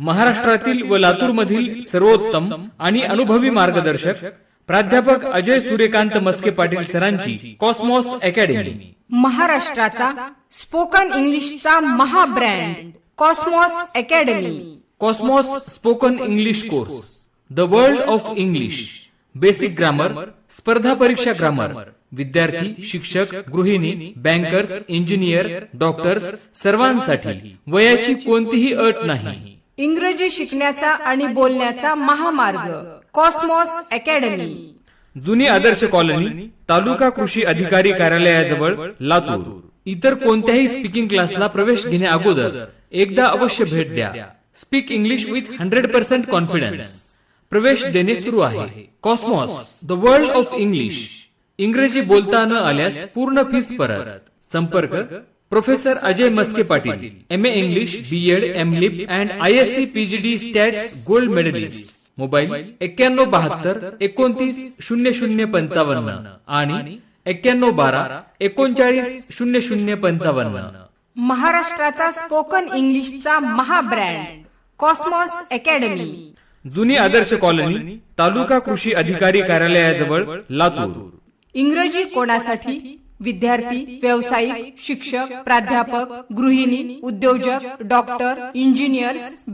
महाराष्ट्रातील व लातूरमधील सर्वोत्तम आणि अनुभवी मार्गदर्शक प्राध्यापक अजय सूर्यकांत मस्के पाटील सरांची कॉस्मॉस अकॅडमी, महाराष्ट्राचा स्पोकन इंग्लिशचा महाब्रँड Cosmos academy. Cosmos spoken English course, the world of English, basic grammar, स्पर्धा परीक्षा ग्रामर, विद्यार्थी, शिक्षक, गृहिणी, बँकर्स, इंजिनियर, डॉक्टर्स सर्वांसाठी वयाची कोणतीही अट नाही. इंग्रजी शिकण्याचा आणि बोलण्याचा महामार्ग कॉस्मॉस अकॅडमी. जुनी आदर्श कॉलनी, तालुका कृषी अधिकारी कार्यालयाजवळ, लातूर. इतर कोणत्याही स्पीकिंग क्लासला प्रवेश घेण्या अगोदर एकदा अवश्य भेट द्या. Speak English with 100% confidence. प्रवेश देणे सुरू आहे. Cosmos, the world of English. इंग्रजी बोलता न आल्यास पूर्ण फीस परत. संपर्क professor Ajay Maske Patil, MA English, BEd, MLib and ISC PGD stats gold medalist. Mobile 9172 29 0055 आणि 9112 39 0055. महाराष्ट्राचा स्पोकन इंग्लिशचा महाब्रँड कॉस्मॉस अकॅडमी. जुनी आदर्श कॉलनी, तालुका कृषी अधिकारी कार्यालयाजवळ, लातूर. इंग्रजी कोणासाठी? विद्यार्थी, व्यावसायिक, शिक्षक, प्राध्यापक, गृहिणी, उद्योजक, डॉक्टर, इंजिनियर्स,